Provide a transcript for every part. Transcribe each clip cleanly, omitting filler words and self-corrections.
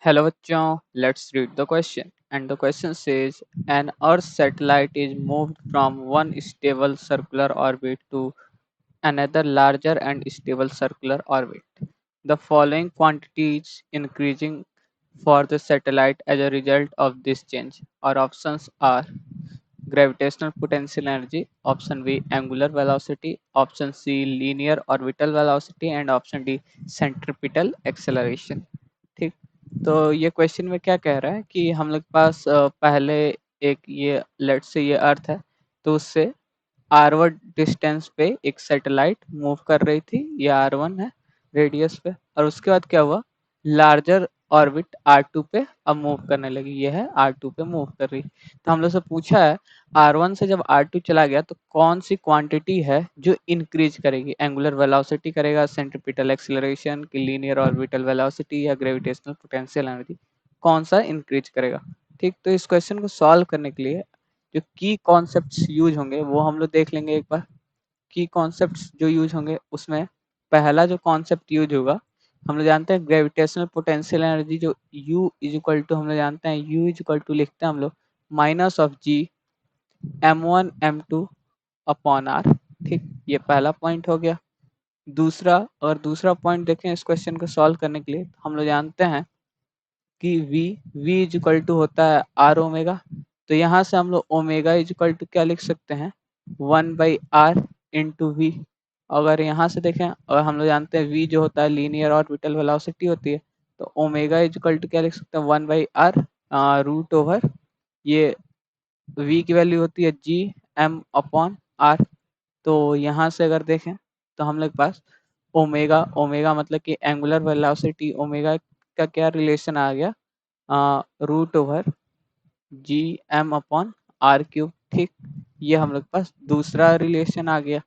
Hello बच्चों, let's read the question. And the question says, an Earth satellite is moved from one stable circular orbit to another larger and stable circular orbit. The following quantities increasing for the satellite as a result of this change. Our options are gravitational potential energy, option B angular velocity, option C linear orbital velocity and option D centripetal acceleration. ठीक, तो ये question में क्या कह रहा है कि हम लोग के पास पहले एक ये लेट्स से ये अर्थ है, तो उससे R1 डिस्टेंस पे एक सैटेलाइट मूव कर रही थी, ये R1 है रेडियस पे, और उसके बाद क्या हुआ, लार्जर ऑर्बिट R2 पे अब मूव करने लगी, ये है R2 पे मूव कर रही। तो हम लोग से पूछा है R1 से जब R2 चला गया तो कौन सी क्वांटिटी है जो इंक्रीज करेगी, एंगुलर वेलोसिटी करेगा, सेंट्रीपिटल एक्सीलरेशन की, लीनियर ऑर्बिटल वेलोसिटी या ग्रेविटेशनल पोटेंशियल एनर्जी, कौन सा इंक्रीज करेगा। ठीक, तो इस क्वेश्चन को सॉल्व करने के लिए जो की कॉन्सेप्ट्स यूज होंगे वो हम लोग देख लेंगे एक बार। की कॉन्सेप्ट्स जो यूज होंगे उसमें पहला जो कॉन्सेप्ट यूज होगा, हम लोग जानते हैं ग्रेविटेशनल पोटेंशियल एनर्जी जो U इज इक्वल टू, हम लोग जानते हैं U इज इक्वल टू लिखते हैं हम लोग minus of G M1 M2 upon R। ठीक, ये पहला पॉइंट हो गया। दूसरा, और दूसरा पॉइंट देखें इस क्वेश्चन को सॉल्व करने के लिए, हम लोग जानते हैं कि V इज इक्वल टू होता है R ओमेगा, तो यहाँ से हम लोग ओमेगा इज इक्वल टू क्या लिख सकते हैं, 1/R इंटू वी। अगर यहाँ से देखें, और हम लोग जानते हैं V जो होता है लीनियर ऑर्बिटल वेलोसिटी होती है, तो ओमेगा इज इक्वल टू क्या लिख सकते हैं, 1/R रूट ओवर, ये V की वैल्यू होती है Gm अपॉन R। तो यहाँ से अगर देखें तो हम लोग के पास ओमेगा, ओमेगा मतलब कि एंगुलर वेलोसिटी, ओमेगा का क्या रिलेशन आ गया, root over G M upon R cube. ठीक, ये हम लोग के पास दूसरा रिलेशन आ गया।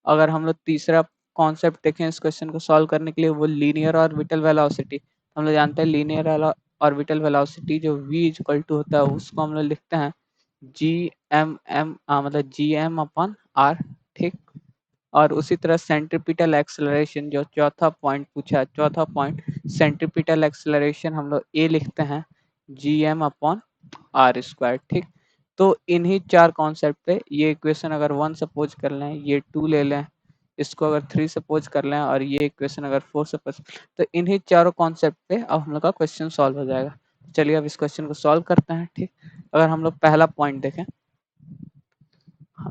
अगर हम लोग तीसरा कॉन्सेप्ट देखें इस क्वेश्चन को सॉल्व करने के लिए, वो लीनियर ऑर्बिटल वेलोसिटी, हम लोग जानते हैं लीनियर ऑर्बिटल वेलोसिटी जो v इज इक्वल टू होता है उसको हम लोग लिखते हैं जी एम एम मतलब जी एम अपॉन आर। ठीक, और उसी तरह सेंट्रीपिटल एक्सेलरेशन जो चौथा पॉइंट पूछा है, चौथा पॉइंट सेंट्रीपिटल एक्सेलरेशन हम लोग ए लिखते हैं G M upon R square. ठीक, तो इन्हीं चार कॉन्सेप्ट पे ये इक्वेशन अगर 1 सपोज कर लें, ये 2 ले लें, इसको अगर 3 सपोज कर लें, और ये इक्वेशन अगर 4 सपोज, तो इन्हीं चारों कॉन्सेप्ट पे अब हम लोग का क्वेश्चन सॉल्व हो जाएगा। चलिए अब इस क्वेश्चन को सॉल्व करते हैं। ठीक, अगर हम लोग पहला पॉइंट देखें,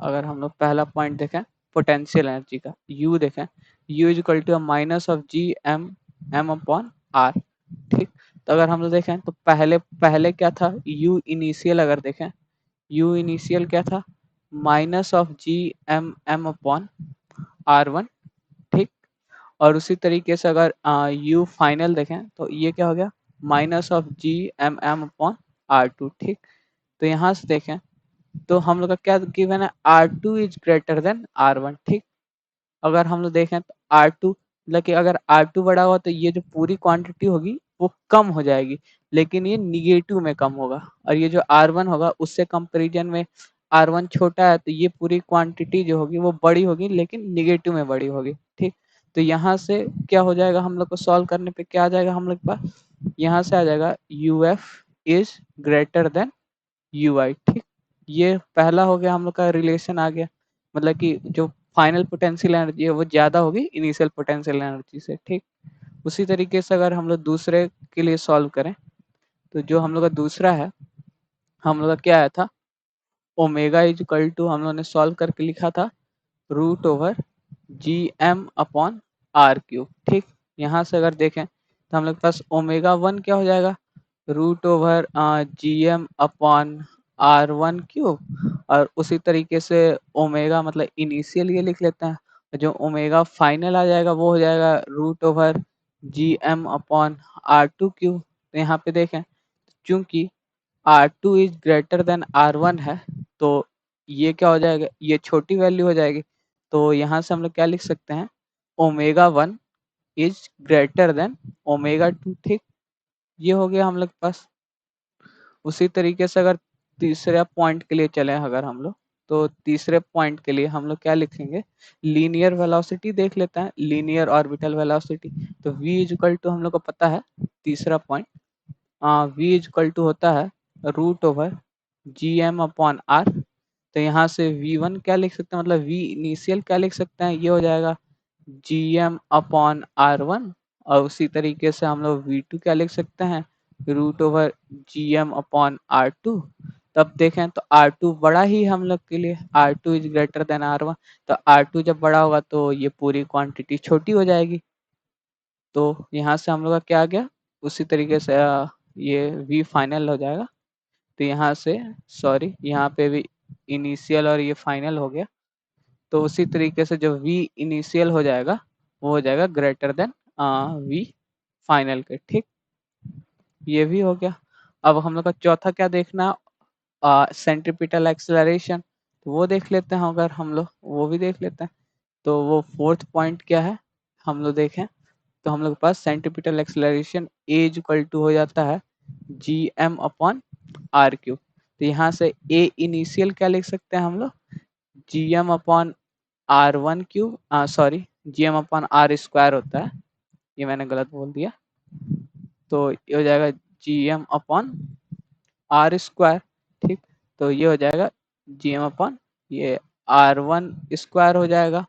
अगर हम लोग पहला पॉइंट देखें पोटेंशियल एनर्जी का, U देखें, U is equal to minus of G M M upon R. ठीक, तो अगर हम लोग देखें तो पहले पहले क्या था, U इनिशियल अगर देखें, U इनिशियल क्या था, minus of G M M upon R one. ठीक, और उसी तरीके से अगर U फाइनल देखें तो ये क्या हो गया, minus of G M M upon R two. ठीक, तो यहाँ से देखें तो हम लोग का क्या गिवन है, R2 is greater then R1। ठीक, अगर हम लोग देखें तो R2 मतलब कि अगर R2 बड़ा हुआ तो ये जो पूरी क्वांटिटी होगी वो कम हो जाएगी, लेकिन ये निगेटिव में कम होगा, और ये जो R1 होगा उससे कंपैरिजन में R1 छोटा है, तो ये पूरी क्वांटिटी जो होगी वो बड़ी होगी लेकिन निगेटिव में बड़ी होगी। ठीक, तो यहाँ से क्या हो जाएगा, हम लोग को सॉल्व करने पे क्या आ जाएगा, हम लोग के पास यहाँ से आ जाएगा UF is greater then UI। ठीक, ये पहला हो गया, हम लोग का रिलेशन आ गया, मतलब कि जो फाइनल पोटेंशियल एनर्जी है वो ज़्यादा होगी इनिशियल पोटेंशियल एनर्जी से। ठीक, उसी तरीके से अगर हम लोग दूसरे के लिए सॉल्व करें, तो जो हम लोग का दूसरा है, हम लोग का क्या आया था, ओमेगा इज इक्वल टू हम लोग ने सॉल्व करके लिखा था root over G M upon R cube. ठीक, यहाँ से अगर देखें तो हम लोग के पास ओमेगा वन क्या हो जाएगा, root over G M upon R one cube, और उसी तरीके से ओमेगा मतलब इनिशियल ये लिख लेते हैं, जो ओमेगा फाइनल आ जाएगा वो हो जाएगा root over G M upon R two cube. तो यहाँ पे देखें चूंकि R2 is greater then R1 है, तो ये क्या हो जाएगा, ये छोटी वैल्यू हो जाएगी, तो यहाँ से हम लोग क्या लिख सकते हैं, omega one is greater than omega two. ठीक, ये हो गया हम लोग के पास। उसी तरीके से अगर तीसरे पॉइंट के लिए चले अगर हम लोग, तो तीसरे पॉइंट के लिए हम लोग क्या लिखेंगे, लीनियर वेलोसिटी देख लेते हैं, लीनियर ऑर्बिटल वेलोसिटी। तो V इज इक्वल टू हम लोग को पता है तीसरा पॉइंट वी इक्वल टू होता है root over G M upon R. तो यहाँ से वी वन क्या लिख सकते हैं, मतलब वी इनिशियल क्या लिख सकते हैं, ये हो जाएगा G M upon R one. और उसी तरीके से हम लोग वी टू क्या लिख सकते हैं, root over G M upon R two. तब देखें तो आर टू बड़ा ही हम लोग के लिए, R two is greater than R one. तो आर टू जब बड़ा होगा तो ये पूरी क्वांटिटी छोटी हो जाएगी। तो यहाँ से हम लोग का क्या आ गया, उसी तरीके से ये वी फाइनल हो जाएगा। तो यहाँ से सॉरी यहाँ पे भी इनिशियल और ये फाइनल हो गया। तो उसी तरीके से जो वी इनिशियल हो जाएगा वो हो जाएगा ग्रेटर देन वी फाइनल के। ठीक, ये भी हो गया। अब हम लोग का चौथा क्या देखना, सेंट्रीपिटल एक्सेलरेशन। तो वो देख लेते हैं, अगर हम लोग वो भी देख लेते हैं। तो वो फोर्थ पॉइंट क्या है हम लोग देखें, तो हम लोग के पास centripetal acceleration A equal to हो जाता है G M upon R cube. तो यहाँ से ए इनिशियल क्या लिख सकते हैं हम लोग, G M upon R one cube, sorry G M upon R square होता है, ये मैंने गलत बोल दिया। तो ये हो जाएगा G M upon R square. ठीक, तो ये हो जाएगा जी एम अपॉन ये आर वन स्क्वायर हो जाएगा।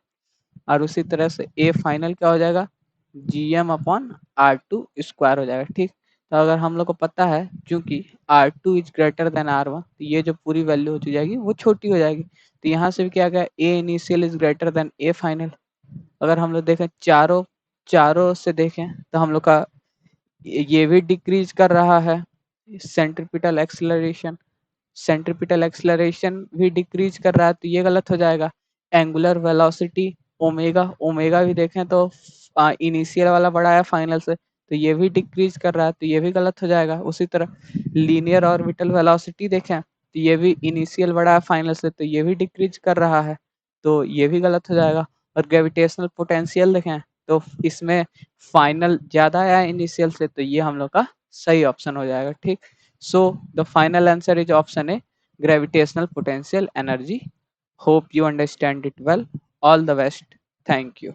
और उसी तरह से ए फाइनल क्या हो जाएगा, G M upon R two square हो जाएगा। ठीक, तो अगर हम लोग को पता है चूंकि R two is greater than R one, तो ये जो पूरी वैल्यू हो जाएगी वो छोटी हो जाएगी। तो यहाँ से भी क्या गया, A initial is greater than A final. अगर हम लोग देखें चारों चारों से देखें तो हम लोग का ये भी डिक्रीज कर रहा है, सेंट्रीपिटल एक्सेलरेशन, सेंट्रीपिटल एक्सेलरेशन भी डिक्रीज कर रहा है, तो ये गलत हो जाएगा। एंगुलर वेलोसिटी ओमेगा, ओमेगा भी देखें तो इनिशियल वाला बड़ा है फाइनल से, तो ये भी डिक्रीज कर रहा है, तो ये भी गलत हो जाएगा। उसी तरह लीनियर ऑर्बिटल वेलोसिटी देखें तो ये भी इनिशियल बड़ा है फाइनल से, तो ये भी डिक्रीज कर रहा है, तो ये भी गलत हो जाएगा। और ग्रेविटेशनल पोटेंशियल देखें तो इसमें फाइनल ज़्यादा है इनिशियल से, तो ये हम लोग का सही ऑप्शन हो जाएगा। ठीक, so the final answer is option A, gravitational potential energy. Hope you understand it well. All the best. Thank you.